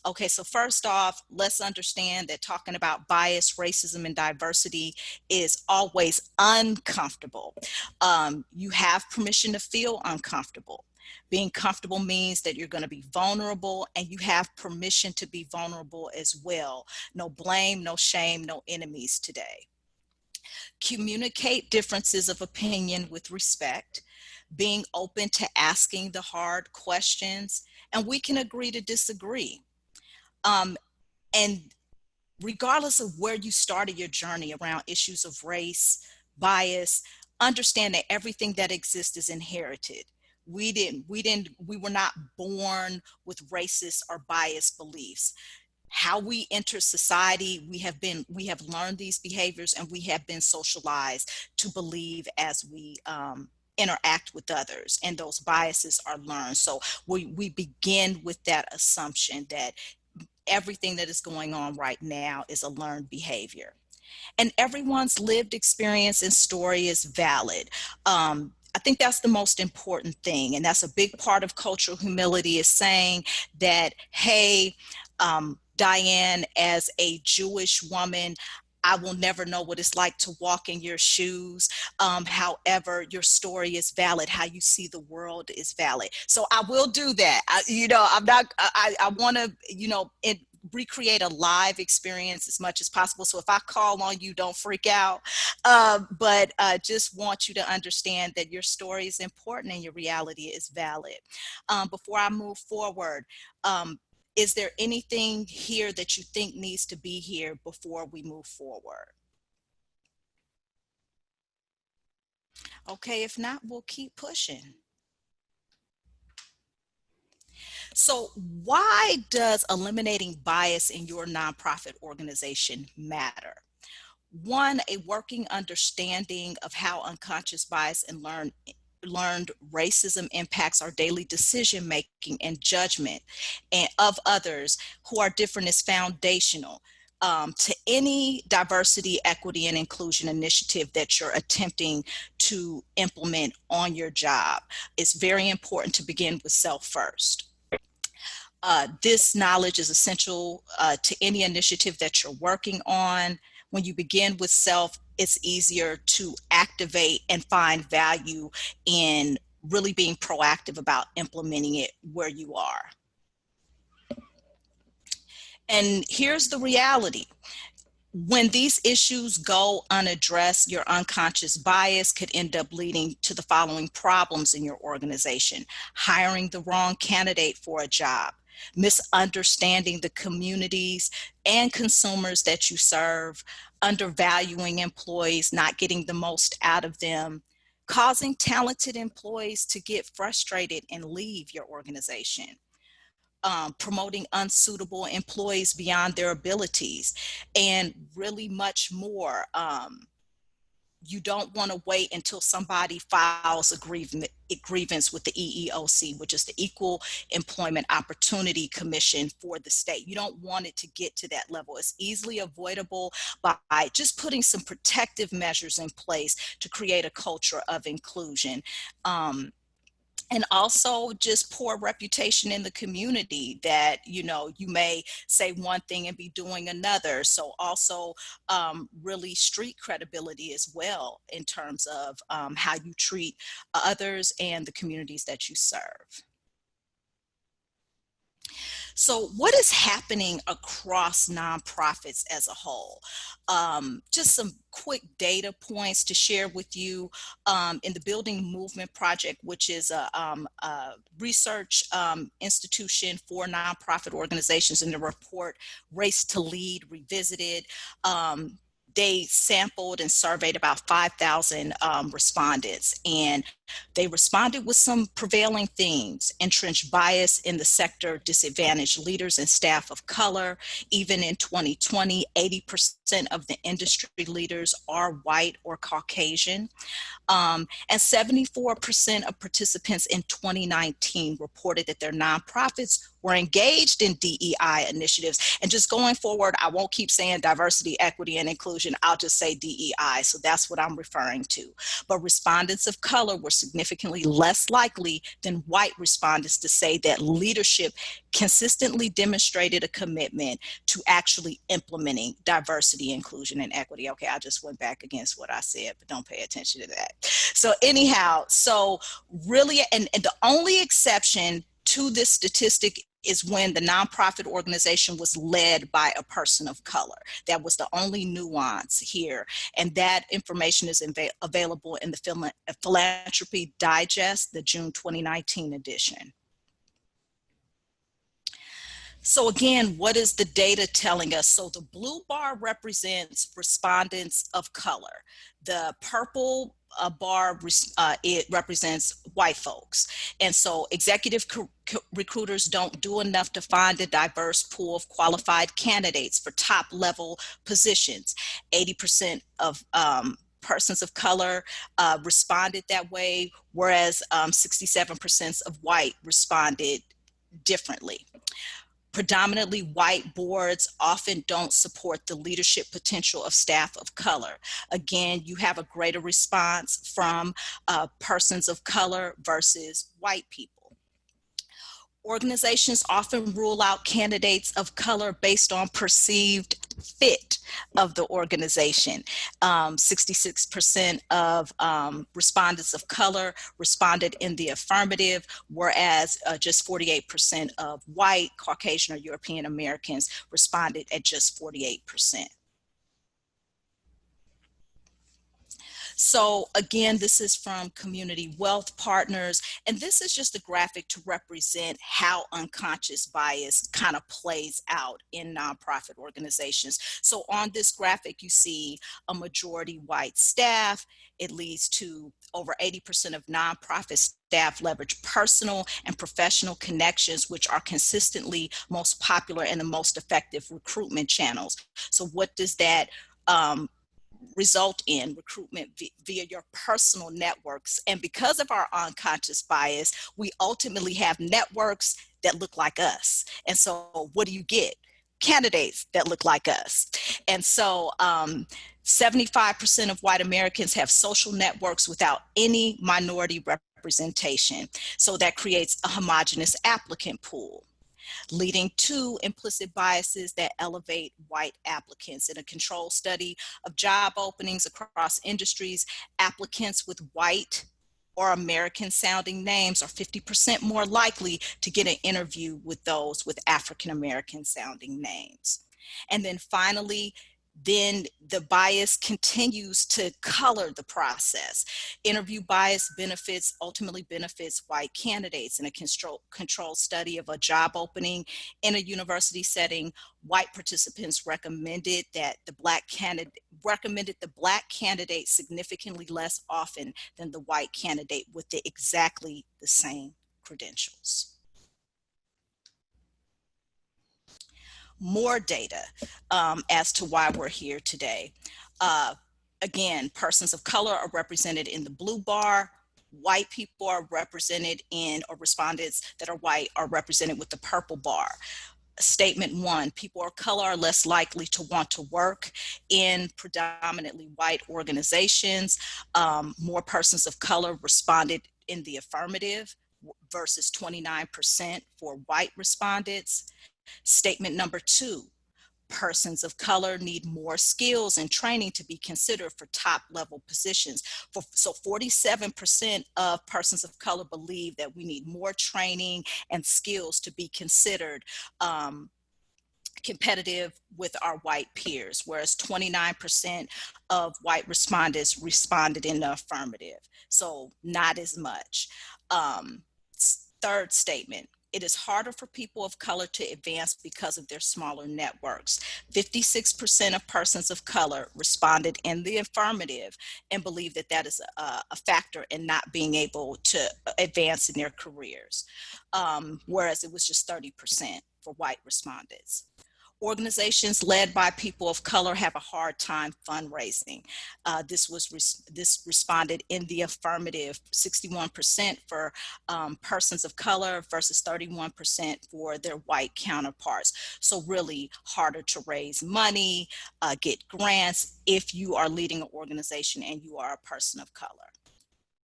Okay, so first off, let's understand that talking about bias, racism, and diversity is always uncomfortable. You have permission to feel uncomfortable. Being comfortable means that you're going to be vulnerable, and you have permission to be vulnerable as well. No blame, no shame, no enemies today. Communicate differences of opinion with respect, being open to asking the hard questions, and we can agree to disagree. And regardless of where you started your journey around issues of race, bias, understand that everything that exists is inherited. We were not born with racist or biased beliefs. How we enter society, we have learned these behaviors, and we have been socialized to believe as we interact with others, and those biases are learned. So we begin with that assumption that everything that is going on right now is a learned behavior. And everyone's lived experience and story is valid. I think that's the most important thing. And that's a big part of cultural humility, is saying that, hey, Diane, as a Jewish woman, I will never know what it's like to walk in your shoes. However, your story is valid. How you see the world is valid. So I will do that. I want to, recreate a live experience as much as possible. So if I call on you, don't freak out. But just want you to understand that your story is important and your reality is valid. Before I move forward, is there anything here that you think needs to be here before we move forward? Okay, if not, we'll keep pushing. So why does eliminating bias in your nonprofit organization matter? One, a working understanding of how unconscious bias and learned racism impacts our daily decision making and judgment and of others who are different is foundational to any diversity, equity, and inclusion initiative that you're attempting to implement on your job. It's very important to begin with self first. This knowledge is essential to any initiative that you're working on. When you begin with self, it's easier to activate and find value in really being proactive about implementing it where you are. And here's the reality. When these issues go unaddressed, your unconscious bias could end up leading to the following problems in your organization: hiring the wrong candidate for a job, misunderstanding the communities and consumers that you serve, undervaluing employees, not getting the most out of them, causing talented employees to get frustrated and leave your organization. Promoting unsuitable employees beyond their abilities, and really much more. You don't want to wait until somebody files a grievance with the EEOC, which is the Equal Employment Opportunity Commission for the state. You don't want it to get to that level. It's easily avoidable by just putting some protective measures in place to create a culture of inclusion. And also just poor reputation in the community, that you may say one thing and be doing another. So also really street credibility as well, in terms of how you treat others and the communities that you serve. So what is happening across nonprofits as a whole? Just some quick data points to share with you. In the Building Movement Project, which is a research institution for nonprofit organizations, in the report Race to Lead Revisited, they sampled and surveyed about 5,000 respondents, and they responded with some prevailing themes: entrenched bias in the sector, disadvantaged leaders and staff of color. Even in 2020, 80% of the industry leaders are white or Caucasian. And 74% of participants in 2019 reported that their nonprofits were engaged in DEI initiatives. And just going forward, I won't keep saying diversity, equity, and inclusion. I'll just say DEI. So that's what I'm referring to. But respondents of color were significantly less likely than white respondents to say that leadership consistently demonstrated a commitment to actually implementing diversity, inclusion, and equity. Okay, I just went back against what I said, but don't pay attention to that. So anyhow, so really, and the only exception to this statistic is when the nonprofit organization was led by a person of color. That was the only nuance here. And that information is available in the Philanthropy Digest, the June 2019 edition. So again, what is the data telling us? So the blue bar represents respondents of color. The purple bar, it represents white folks. And so executive recruiters don't do enough to find a diverse pool of qualified candidates for top level positions. 80% of persons of color responded that way, whereas 67% of white responded differently. Predominantly white boards often don't support the leadership potential of staff of color. Again, you have a greater response from persons of color versus white people. Organizations often rule out candidates of color based on perceived fit of the organization. 66% of respondents of color responded in the affirmative, whereas just 48% of white, Caucasian, or European Americans responded at just 48%. So again, this is from Community Wealth Partners, and this is just a graphic to represent how unconscious bias kind of plays out in nonprofit organizations. So on this graphic, you see a majority white staff. It leads to over 80% of nonprofit staff leverage personal and professional connections, which are consistently most popular and the most effective recruitment channels. So what does that result in? Recruitment via your personal networks. And because of our unconscious bias, we ultimately have networks that look like us. And so what do you get? Candidates that look like us. And so 75% of white Americans have social networks without any minority representation. So that creates a homogeneous applicant pool, leading to implicit biases that elevate white applicants. In a controlled study of job openings across industries, applicants with white or American sounding names are 50% more likely to get an interview with those with African American sounding names. And then finally, then the bias continues to color the process. Interview bias ultimately benefits white candidates. In a controlled study of a job opening in a university setting, white participants recommended the black candidate significantly less often than the white candidate with exactly the same credentials. More data as to why we're here today. Again, persons of color are represented in the blue bar. White people are represented in, or respondents that are white are represented with the purple bar. Statement 1, people of color are less likely to want to work in predominantly white organizations. More persons of color responded in the affirmative versus 29% for white respondents. Statement number 2, persons of color need more skills and training to be considered for top level positions. So 47% of persons of color believe that we need more training and skills to be considered competitive with our white peers, whereas 29% of white respondents responded in the affirmative. So not as much. Third statement, it is harder for people of color to advance because of their smaller networks. 56% of persons of color responded in the affirmative and believe that that is a factor in not being able to advance in their careers, whereas it was just 30% for white respondents. Organizations led by people of color have a hard time fundraising. This responded in the affirmative, 61% for persons of color versus 31% for their white counterparts. So really harder to raise money, get grants if you are leading an organization and you are a person of color.